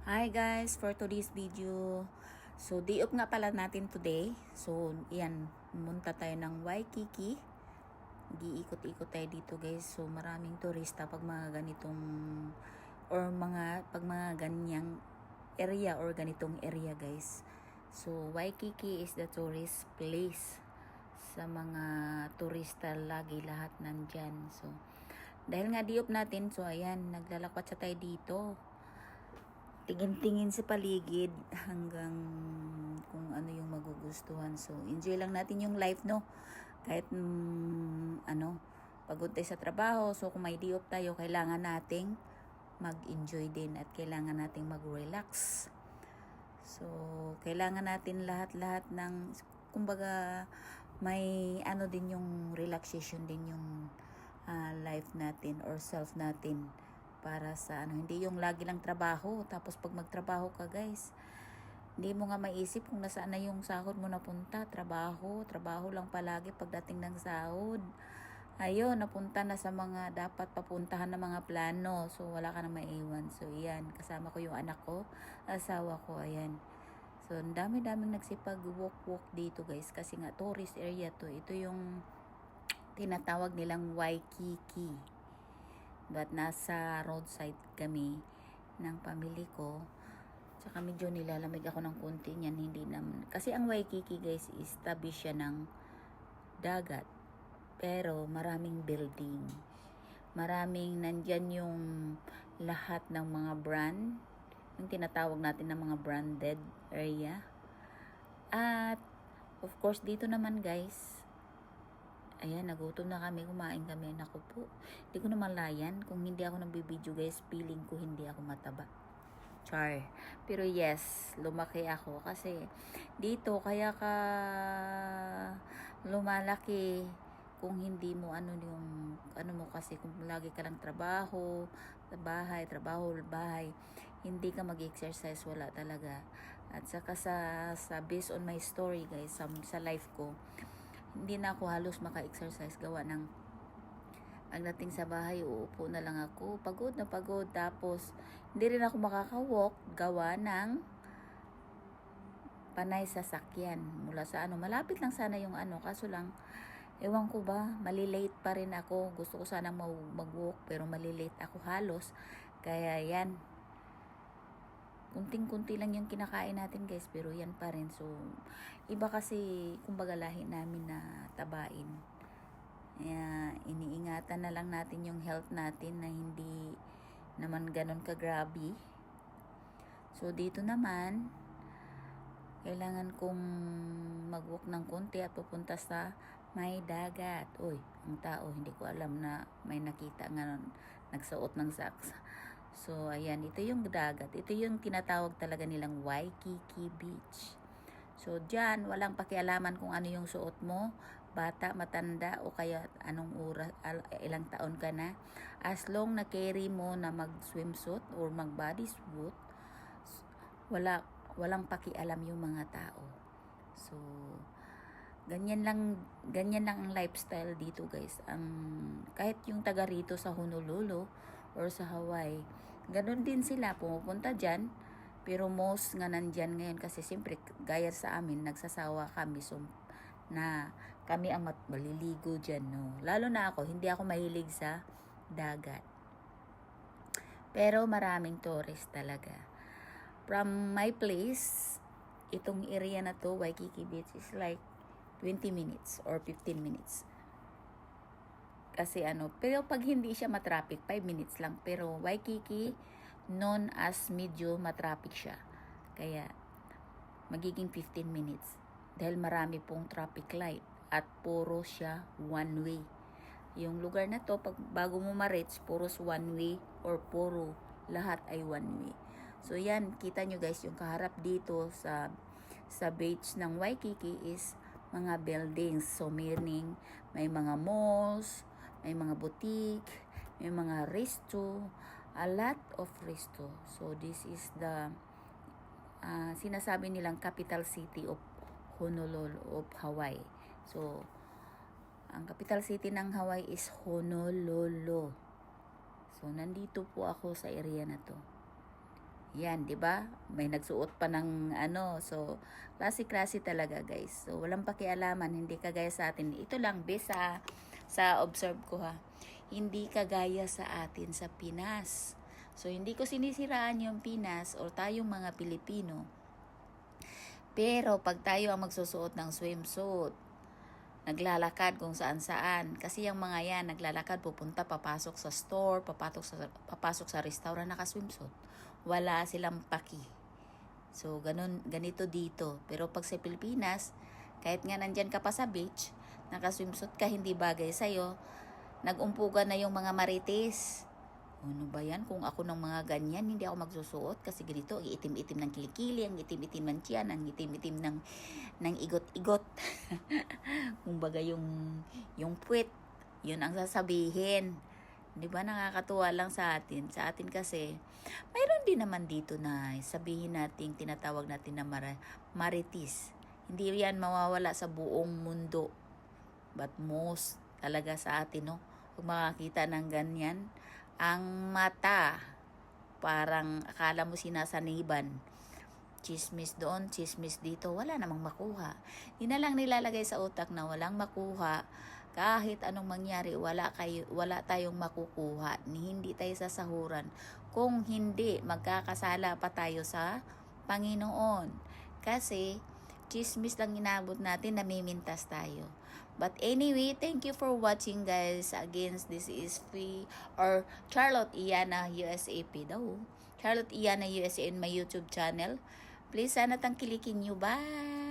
Hi guys, for today's video. So, day off nga pala natin today. So, yan, pumunta tayo ng Waikiki. Giikot-ikot tayo dito guys. So, maraming turista pag mga ganitong pag mga ganyang area or ganitong area guys. So, Waikiki is the tourist place. Sa mga turista lagi lahat nandyan. So, dahil nga day off natin, so ayan, naglalakwat sa tayo dito. Tingin-tingin sa paligid hanggang kung ano yung magugustuhan. So, enjoy lang natin yung life, no? Kahit, pagod tayo sa trabaho. So, kung may day off tayo, kailangan nating mag-enjoy din at kailangan nating mag-relax. So, kailangan natin lahat-lahat ng, kumbaga, may ano din yung relaxation din yung life natin or self natin. Para sa hindi yung lagi lang trabaho. Tapos pag magtrabaho ka guys, hindi mo nga maisip kung nasaan na yung sahod mo napunta. Trabaho lang palagi pagdating ng sahod. Ayun, napunta na sa mga dapat papuntahan ng mga plano. So, wala ka na maiwan. So, yan. Kasama ko yung anak ko, asawa ko, ayan. So, ang dami-daming nagsipag-walk dito guys. Kasi nga, tourist area to. Ito yung tinatawag nilang Waikiki. But nasa roadside kami ng pamilya ko. Tsaka medyo nilalamig ako ng konti niyan. Hindi naman. Kasi ang Waikiki guys is tabi siya ng dagat. Pero maraming building. Maraming nandyan yung lahat ng mga brand. Yung tinatawag natin ng mga branded area. At of course dito naman guys, ayan, nagutom na kami, kumain kami. Naku po, hindi ko na malayan. Kung hindi ako nagbibideo guys, feeling ko hindi ako mataba. Char. Pero yes, lumaki ako. Kasi dito, kaya ka lumalaki kung hindi mo mo kasi kung lagi ka lang trabaho, bahay, hindi ka mag-exercise, wala talaga. At saka sa based on my story guys, sa life ko, hindi na ako halos maka-exercise gawa ng pagdating sa bahay, uupo na lang ako. Pagod na pagod. Tapos, hindi rin ako makaka-walk gawa ng panay sasakyan. Mula sa malapit lang sana yung kaso lang, ewan ko ba, malilate pa rin ako. Gusto ko sana mag-walk, pero malilate ako halos. Kaya yan, kunting-kunti lang yung kinakain natin guys, pero yan pa rin. So, iba kasi, kumbaga lahi namin na tabain. Kaya, iniingatan na lang natin yung health natin na hindi naman ganun kagrabe. So, dito naman, kailangan kong mag-walk ng konti at pupunta sa may dagat. Uy, ang tao, hindi ko alam na may nakita nga nagsuot ng socks. So, ayan, ito yung dagat. Ito yung tinatawag talaga nilang Waikiki Beach. So, dyan, walang pakialaman kung ano yung suot mo, bata, matanda, o kaya anong ilang taon ka na. As long na carry mo na mag-swimsuit or mag-bodysuit, walang pakialam yung mga tao. So, ganyan lang ang lifestyle dito guys. Kahit yung taga rito sa Honolulu or sa Hawaii, ganun din sila, pumupunta dyan. Pero most nga nandyan ngayon kasi siyempre gaya sa amin, nagsasawa kami so na kami ang maliligo dyan, no. Lalo na ako, hindi ako mahilig sa dagat. Pero maraming tourist talaga. From my place, itong area na to, Waikiki Beach, is like 20 minutes or 15 minutes. Kasi pero pag hindi siya matraffic, 5 minutes lang. Pero Waikiki, known as medyo matraffic siya. Kaya, magiging 15 minutes. Dahil marami pong traffic light at puro siya one way. Yung lugar na to, pag bago mo ma-reach, puro one way or puro lahat ay one way. So yan, kita nyo guys, yung kaharap dito sa beach ng Waikiki is mga buildings. So meaning, may mga malls, may mga boutique, may mga resto, a lot of resto. So this is the sinasabi nilang capital city of Honolulu of Hawaii. So ang capital city ng Hawaii is Honolulu. So nandito po ako sa area na to. Yan, 'di ba? May nagsuot pa ng ano. So, klase-klase talaga, guys. So, walang pakialaman, hindi kagaya sa atin. Ito lang base sa observe ko ha. Hindi kagaya sa atin sa Pinas. So, hindi ko sinisiraan yung Pinas or tayong mga Pilipino. Pero pag tayo ang magsusuot ng swimsuit, naglalakad kung saan-saan. Kasi yung mga yan, naglalakad, pupunta, papasok sa store, papasok sa restaurant, naka-swimsuit. Wala silang paki. So, ganito dito. Pero pag sa Pilipinas, kahit nga nandyan ka pa sa beach, naka-swimsuit ka, hindi bagay sa'yo, nag-umpugan na yung mga marites. Ano ba yan? Kung ako ng mga ganyan, hindi ako magsusuot kasi ganito, ang itim-itim ng kilikili, ang itim-itim ng tiyan, ang itim-itim ng igot-igot. Kumbaga yung puwet, yun ang sasabihin. Di ba nakakatuwa lang sa atin? Sa atin kasi, mayroon din naman dito na sabihin natin, tinatawag natin na marites. Hindi yan mawawala sa buong mundo. But most talaga sa atin, no? Kung makakita ng ganyan, ang mata, parang akala mo sinasaniban. Chismis doon, chismis dito, wala namang makuha. Di na lang nilalagay sa utak na walang makuha. Kahit anong mangyari, wala tayong makukuha. Hindi tayo sasahuran. Kung hindi, magkakasala pa tayo sa Panginoon. Kasi, chismis lang inabot natin, namimintas tayo. But anyway, thank you for watching, guys. Again, this is Charlotte Iyana USAP daw. Charlotte Iyana USA in my YouTube channel. Please, sana tangkilikin nyo. Bye!